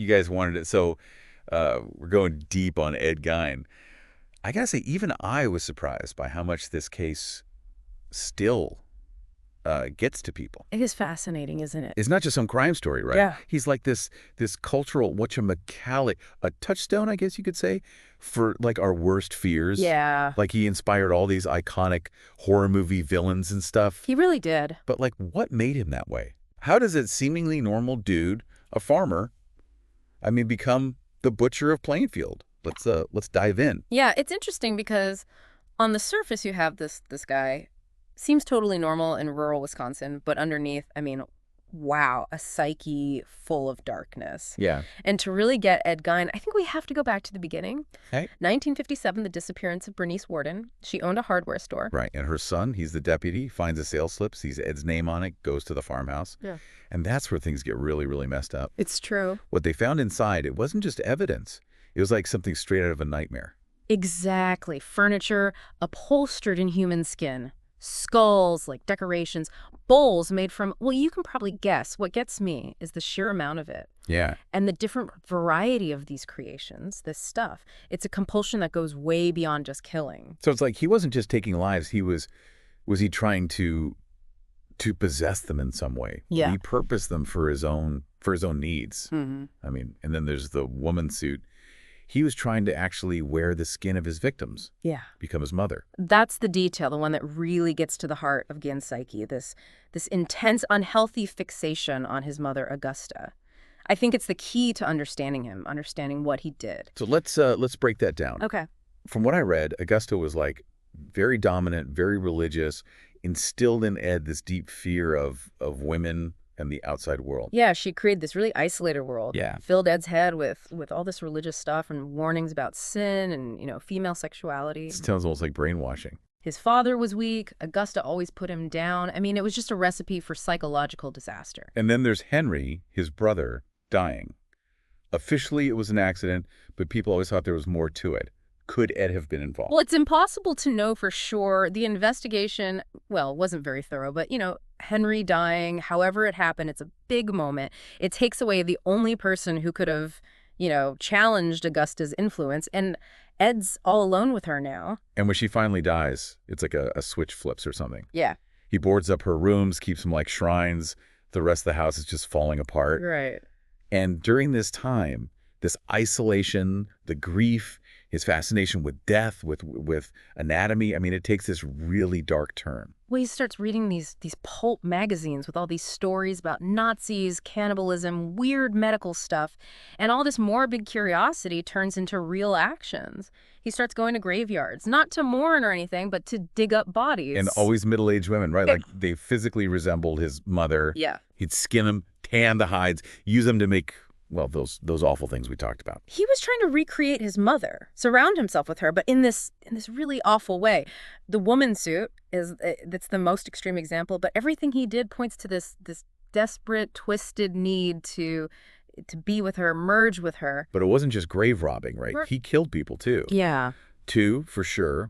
guys wanted it. So we're going deep on Ed Gein. I gotta say, even I was surprised by how much this case still gets to people. It is fascinating, isn't it? It's not just some crime story, right? Yeah. He's like this cultural, whatchamacallit, a touchstone, I guess you could say, for like our worst fears. Yeah. Like he inspired all these iconic horror movie villains and stuff. He really did. But like, what made him that way? How does a seemingly normal dude, a farmer, become the Butcher of Plainfield? Let's dive in. Yeah, it's interesting because on the surface you have this guy, seems totally normal in rural Wisconsin, but underneath, wow, a psyche full of darkness. Yeah. And to really get Ed Gein, I think we have to go back to the beginning. Hey. 1957, the disappearance of Bernice Worden. She owned a hardware store. Right, and her son, he's the deputy, finds a sales slip, sees Ed's name on it, goes to the farmhouse. Yeah. And that's where things get really, really messed up. It's true. What they found inside, it wasn't just evidence. It was like something straight out of a nightmare. Exactly. Furniture upholstered in human skin. Skulls, like decorations, bowls made from, well, you can probably guess. What gets me is the sheer amount of it. Yeah. And the different variety of these creations, this stuff. It's a compulsion that goes way beyond just killing. So it's like he wasn't just taking lives. Was he trying to possess them in some way? Yeah. Repurpose them for his own needs. Mm-hmm. And then there's the woman suit. He was trying to actually wear the skin of his victims. Yeah. Become his mother. That's the detail, the one that really gets to the heart of Gein's psyche, this intense, unhealthy fixation on his mother, Augusta. I think it's the key to understanding him, understanding what he did. So let's break that down. Okay. From what I read, Augusta was like very dominant, very religious, instilled in Ed this deep fear of women and the outside world. Yeah, she created this really isolated world. Yeah. Filled Ed's head with all this religious stuff and warnings about sin and, female sexuality. It sounds almost like brainwashing. His father was weak. Augusta always put him down. It was just a recipe for psychological disaster. And then there's Henry, his brother, dying. Officially, it was an accident, but people always thought there was more to it. Could Ed have been involved? Well, it's impossible to know for sure. The investigation, wasn't very thorough, but, Henry dying, however it happened, it's a big moment. It takes away the only person who could have, challenged Augusta's influence, and Ed's all alone with her now. And when she finally dies, it's like a switch flips or something. Yeah. He boards up her rooms, keeps them like shrines. The rest of the house is just falling apart. Right. And during this time, this isolation, the grief, his fascination with death, with anatomy, it takes this really dark turn. Well, he starts reading these pulp magazines with all these stories about Nazis, cannibalism, weird medical stuff, and all this morbid curiosity turns into real actions. He starts going to graveyards, not to mourn or anything, but to dig up bodies. And always middle-aged women, right? Like they physically resembled his mother. Yeah. He'd skin them, tan the hides, use them to make, those awful things we talked about. He was trying to recreate his mother, surround himself with her, but in this really awful way. The woman suit that's the most extreme example, but everything he did points to this desperate, twisted need to be with her, merge with her. But it wasn't just grave robbing, right? He killed people too. Yeah. 2, for sure.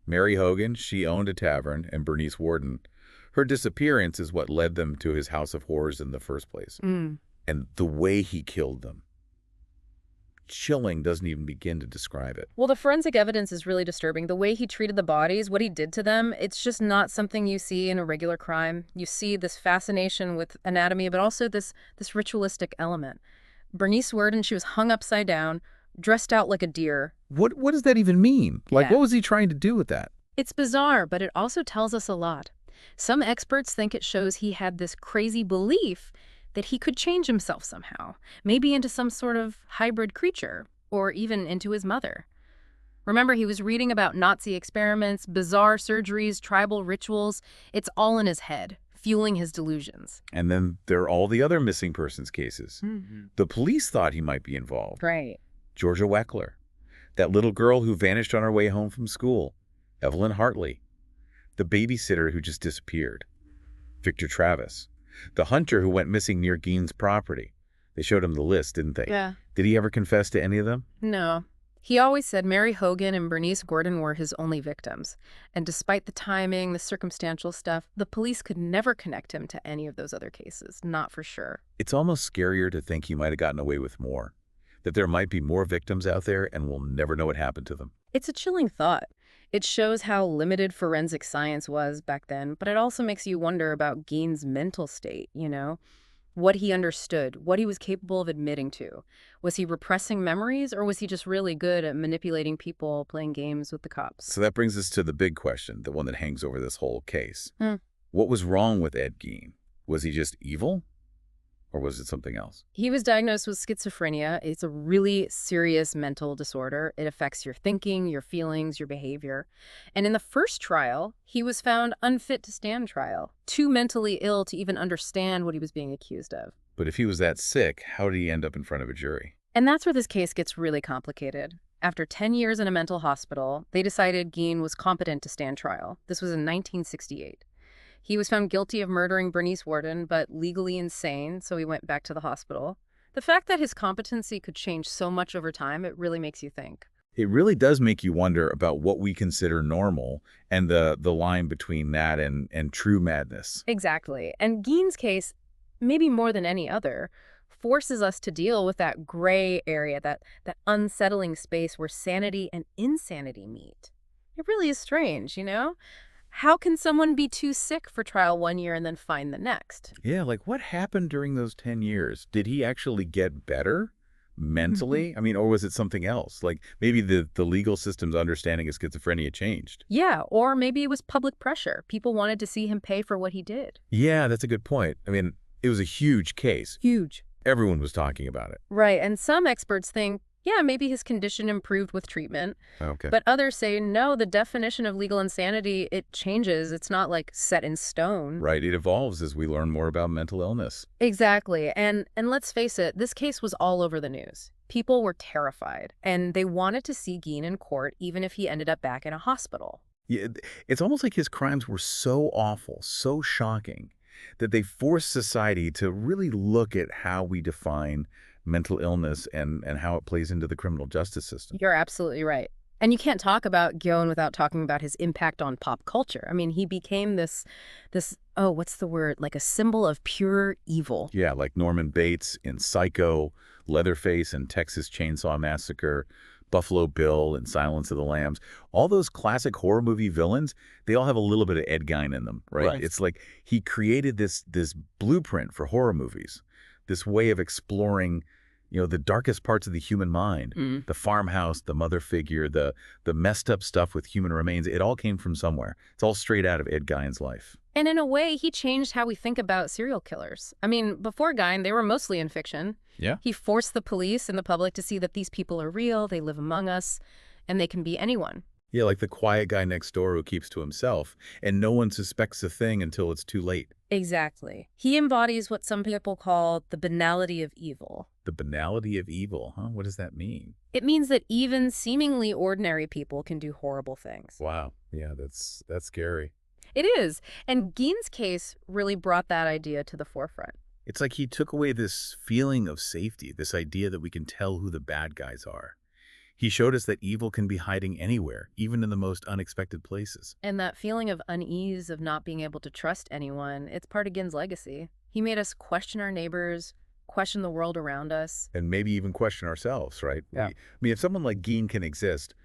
Mary Hogan, she owned a tavern, and Bernice Worden. Her disappearance is what led them to his house of horrors in the first place. Mm. And the way he killed them. Chilling doesn't even begin to describe it. Well, the forensic evidence is really disturbing. The way he treated the bodies, what he did to them, it's just not something you see in a regular crime. You see this fascination with anatomy, but also this ritualistic element. Bernice Worden, she was hung upside down, dressed out like a deer. What does that even mean? Like, Yeah. What was he trying to do with that? It's bizarre, but it also tells us a lot. Some experts think it shows he had this crazy belief that he could change himself somehow, maybe into some sort of hybrid creature, or even into his mother. Remember, he was reading about Nazi experiments, bizarre surgeries, tribal rituals. It's all in his head, fueling his delusions. And then there are all the other missing persons cases. Mm-hmm. The police thought he might be involved. Right. Georgia Weckler, that little girl who vanished on her way home from school. Evelyn Hartley, the babysitter who just disappeared. Victor Travis, the hunter who went missing near Gein's property. They showed him the list, didn't they? Yeah. Did he ever confess to any of them? No. He always said Mary Hogan and Bernice Gordon were his only victims. And despite the timing, the circumstantial stuff, the police could never connect him to any of those other cases. Not for sure. It's almost scarier to think he might have gotten away with more, that there might be more victims out there and we'll never know what happened to them. It's a chilling thought. It shows how limited forensic science was back then, but it also makes you wonder about Gein's mental state, what he understood, what he was capable of admitting to. Was he repressing memories, or was he just really good at manipulating people, playing games with the cops? So that brings us to the big question, the one that hangs over this whole case. Hmm. What was wrong with Ed Gein? Was he just evil? Or was it something else? He was diagnosed with schizophrenia. It's a really serious mental disorder. It affects your thinking, your feelings, your behavior. And in the first trial, he was found unfit to stand trial, too mentally ill to even understand what he was being accused of. But if he was that sick, how did he end up in front of a jury? And that's where this case gets really complicated. After 10 years in a mental hospital, they decided Gein was competent to stand trial. This was in 1968. He was found guilty of murdering Bernice Worden, but legally insane, so he went back to the hospital. The fact that his competency could change so much over time, it really makes you think. It really does make you wonder about what we consider normal and the line between that and true madness. Exactly. And Gein's case, maybe more than any other, forces us to deal with that gray area, that unsettling space where sanity and insanity meet. It really is strange, How can someone be too sick for trial one year and then fine the next? Yeah, like what happened during those 10 years? Did he actually get better mentally? I mean, or was it something else? Like maybe the legal system's understanding of schizophrenia changed. Yeah, or maybe it was public pressure. People wanted to see him pay for what he did. Yeah, that's a good point. I mean, it was a huge case. Huge. Everyone was talking about it. Right, and some experts think, yeah, maybe his condition improved with treatment. Okay. But others say, no, the definition of legal insanity, it changes. It's not like set in stone. Right, it evolves as we learn more about mental illness. Exactly. And let's face it, this case was all over the news. People were terrified, and they wanted to see Gein in court, even if he ended up back in a hospital. Yeah, it's almost like his crimes were so awful, so shocking, that they forced society to really look at how we define mental illness and how it plays into the criminal justice system. You're absolutely right. And you can't talk about Gein without talking about his impact on pop culture. I mean, he became this, what's the word? Like a symbol of pure evil. Yeah, like Norman Bates in Psycho, Leatherface in Texas Chainsaw Massacre, Buffalo Bill in Silence of the Lambs. All those classic horror movie villains, they all have a little bit of Ed Gein in them, right? It's like he created this blueprint for horror movies, this way of exploring the darkest parts of the human mind, the farmhouse, the mother figure, the messed up stuff with human remains. It all came from somewhere. It's all straight out of Ed Gein's life. And in a way, he changed how we think about serial killers. I mean, before Gein, they were mostly in fiction. Yeah. He forced the police and the public to see that these people are real, they live among us, and they can be anyone. Yeah, like the quiet guy next door who keeps to himself, and no one suspects a thing until it's too late. Exactly. He embodies what some people call the banality of evil. The banality of evil, huh? What does that mean? It means that even seemingly ordinary people can do horrible things. Wow. Yeah, that's scary. It is. And Gein's case really brought that idea to the forefront. It's like he took away this feeling of safety, this idea that we can tell who the bad guys are. He showed us that evil can be hiding anywhere, even in the most unexpected places. And that feeling of unease, of not being able to trust anyone, it's part of Gein's legacy. He made us question our neighbors, question the world around us. And maybe even question ourselves, right? Yeah. I mean, if someone like Gein can exist,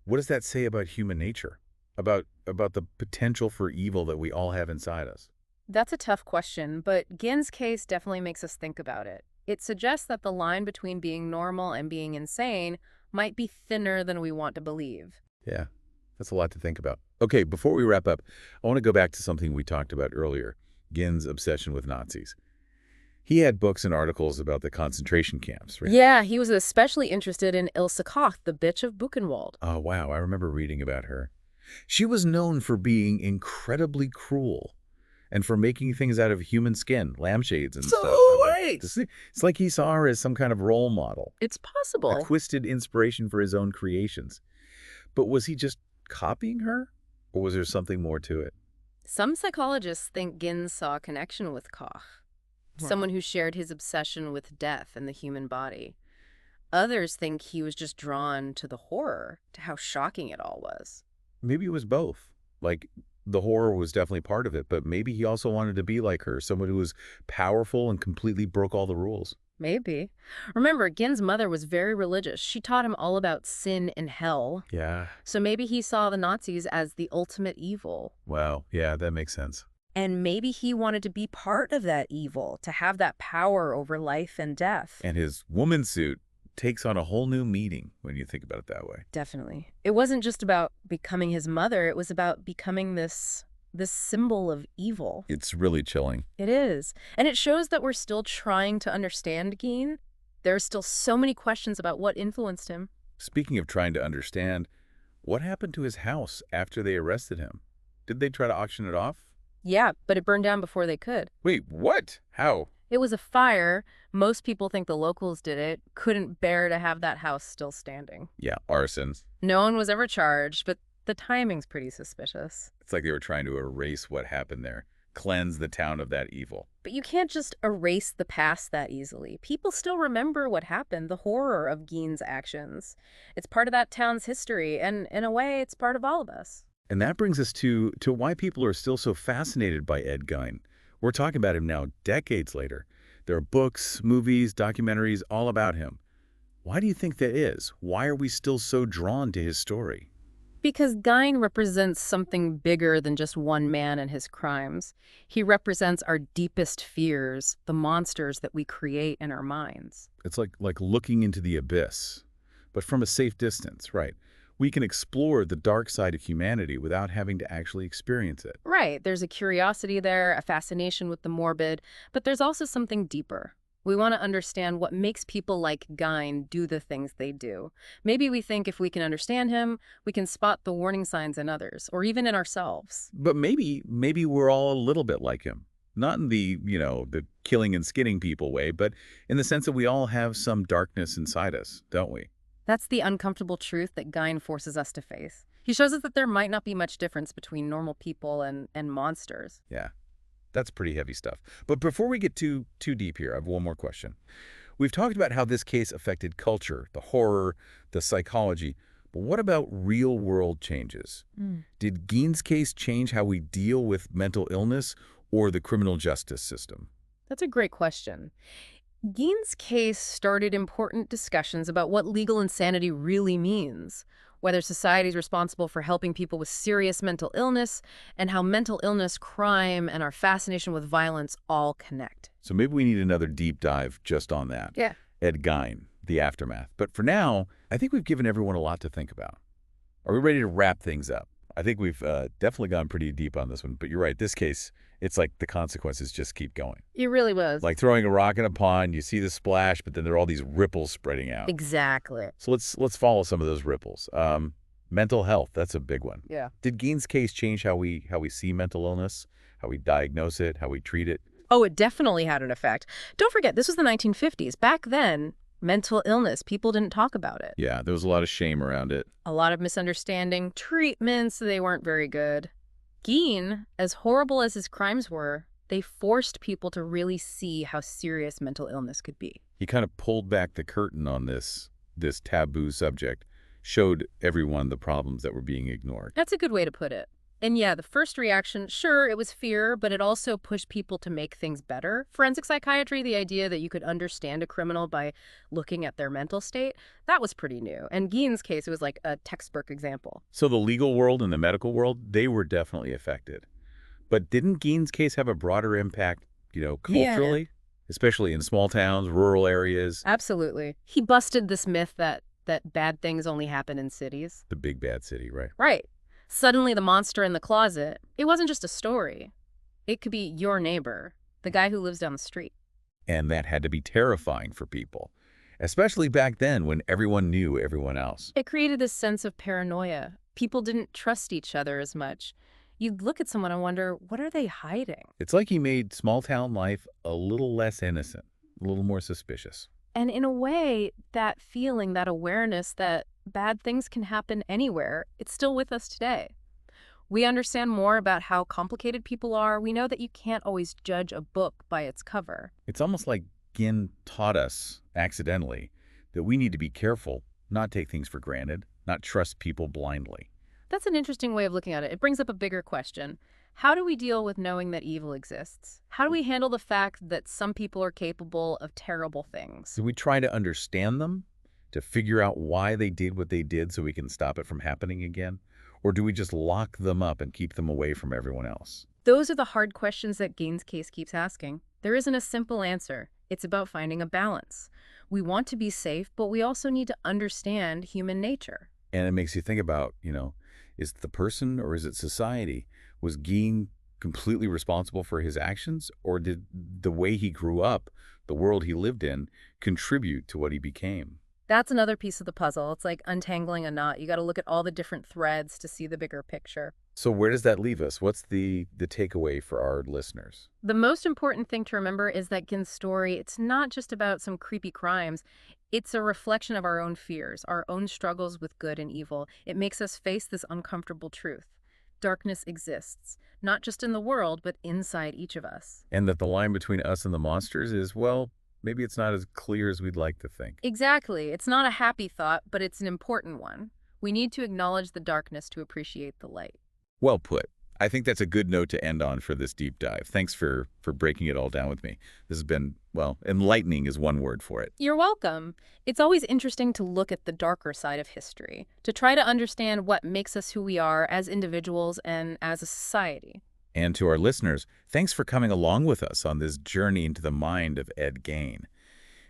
what does that say about human nature? About the potential for evil that we all have inside us? That's a tough question, but Gein's case definitely makes us think about it. It suggests that the line between being normal and being insane might be thinner than we want to believe. Yeah, that's a lot to think about. Okay, before we wrap up, I want to go back to something we talked about earlier, Gein's obsession with Nazis. He had books and articles about the concentration camps, right? Yeah, he was especially interested in Ilse Koch, the bitch of Buchenwald. Oh, wow, I remember reading about her. She was known for being incredibly cruel and for making things out of human skin, lampshades and stuff. Right. It's like he saw her as some kind of role model. It's possible. A twisted inspiration for his own creations. But was he just copying her? Or was there something more to it? Some psychologists think Gein saw a connection with Koch, someone who shared his obsession with death and the human body. Others think he was just drawn to the horror, to how shocking it all was. Maybe it was both. Like, the horror was definitely part of it, but maybe he also wanted to be like her, someone who was powerful and completely broke all the rules. Maybe. Remember, Gin's mother was very religious. She taught him all about sin and hell. Yeah. So maybe he saw the Nazis as the ultimate evil. Wow. Yeah, that makes sense. And maybe he wanted to be part of that evil, to have that power over life and death. And his woman suit takes on a whole new meaning when you think about it that way. Definitely. It wasn't just about becoming his mother. It was about becoming this symbol of evil. It's really chilling. It is. And it shows that we're still trying to understand Gein. There are still so many questions about what influenced him. Speaking of trying to understand, what happened to his house after they arrested him? Did they try to auction it off? Yeah, but it burned down before they could. Wait, what? How? It was a fire. Most people think the locals did it. Couldn't bear to have that house still standing. Yeah, arson. No one was ever charged, but the timing's pretty suspicious. It's like they were trying to erase what happened there, cleanse the town of that evil. But you can't just erase the past that easily. People still remember what happened, the horror of Gein's actions. It's part of that town's history, and in a way, it's part of all of us. And that brings us to why people are still so fascinated by Ed Gein. We're talking about him now decades later. There are books, movies, documentaries all about him. Why do you think that is? Why are we still so drawn to his story? Because Gein represents something bigger than just one man and his crimes. He represents our deepest fears, the monsters that we create in our minds. It's like looking into the abyss, but from a safe distance, right? We can explore the dark side of humanity without having to actually experience it. Right, there's a curiosity there, a fascination with the morbid, but there's also something deeper. We want to understand what makes people like Gein do the things they do. Maybe we think if we can understand him, we can spot the warning signs in others, or even in ourselves. But maybe we're all a little bit like him. Not in the, the killing and skinning people way, but in the sense that we all have some darkness inside us, don't we? That's the uncomfortable truth that Gein forces us to face. He shows us that there might not be much difference between normal people and monsters. Yeah, that's pretty heavy stuff. But before we get too deep here, I have one more question. We've talked about how this case affected culture, the horror, the psychology. But what about real-world changes? Did Gein's case change how we deal with mental illness or the criminal justice system? That's a great question. Gein's case started important discussions about what legal insanity really means, whether society is responsible for helping people with serious mental illness, and how mental illness, crime, and our fascination with violence all connect. So maybe we need another deep dive just on that. Yeah. Ed Gein, the aftermath. But for now, I think we've given everyone a lot to think about. Are we ready to wrap things up? I think we've definitely gone pretty deep on this one, but you're right. This case, it's like the consequences just keep going. It really was. Like throwing a rock in a pond, you see the splash, but then there are all these ripples spreading out. Exactly. So let's follow some of those ripples. Mental health, that's a big one. Yeah. Did Gein's case change how we see mental illness, how we diagnose it, how we treat it? Oh, it definitely had an effect. Don't forget, this was the 1950s. Back then, mental illness, people didn't talk about it. Yeah, there was a lot of shame around it. A lot of misunderstanding. Treatments, they weren't very good. Gein, as horrible as his crimes were, they forced people to really see how serious mental illness could be. He kind of pulled back the curtain on this taboo subject, showed everyone the problems that were being ignored. That's a good way to put it. And yeah, the first reaction, sure, it was fear, but it also pushed people to make things better. Forensic psychiatry, the idea that you could understand a criminal by looking at their mental state, that was pretty new. And Gein's case, it was like a textbook example. So the legal world and the medical world, they were definitely affected. But didn't Gein's case have a broader impact, culturally? Yeah. Especially in small towns, rural areas? Absolutely. He busted this myth that bad things only happen in cities. The big bad city, right? Right. Suddenly the monster in the closet, it wasn't just a story. It could be your neighbor, the guy who lives down the street. And that had to be terrifying for people, especially back then when everyone knew everyone else. It created this sense of paranoia. People didn't trust each other as much. You'd look at someone and wonder, what are they hiding? It's like he made small-town life a little less innocent, a little more suspicious. And in a way, that feeling, that awareness that bad things can happen anywhere, it's still with us today. We understand more about how complicated people are. We know that you can't always judge a book by its cover. It's almost like Gein taught us, accidentally, that we need to be careful, not take things for granted, not trust people blindly. That's an interesting way of looking at it. It brings up a bigger question. How do we deal with knowing that evil exists? How do we handle the fact that some people are capable of terrible things? Do we try to understand them, to figure out why they did what they did so we can stop it from happening again? Or do we just lock them up and keep them away from everyone else? Those are the hard questions that Gein's case keeps asking. There isn't a simple answer. It's about finding a balance. We want to be safe, but we also need to understand human nature. And it makes you think about, is it the person or is it society? Was Gein completely responsible for his actions, or did the way he grew up, the world he lived in, contribute to what he became? That's another piece of the puzzle. It's like untangling a knot. You got to look at all the different threads to see the bigger picture. So where does that leave us? What's the takeaway for our listeners? The most important thing to remember is that Gein's story, it's not just about some creepy crimes. It's a reflection of our own fears, our own struggles with good and evil. It makes us face this uncomfortable truth. Darkness exists, not just in the world, but inside each of us. And that the line between us and the monsters is, well, maybe it's not as clear as we'd like to think. Exactly. It's not a happy thought, but it's an important one. We need to acknowledge the darkness to appreciate the light. Well put. I think that's a good note to end on for this deep dive. Thanks for breaking it all down with me. This has been, well, enlightening is one word for it. You're welcome. It's always interesting to look at the darker side of history, to try to understand what makes us who we are as individuals and as a society. And to our listeners, thanks for coming along with us on this journey into the mind of Ed Gein.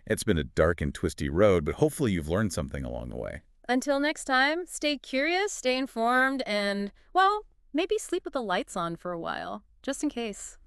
It's been a dark and twisty road, but hopefully you've learned something along the way. Until next time, stay curious, stay informed, and, well, maybe sleep with the lights on for a while, just in case.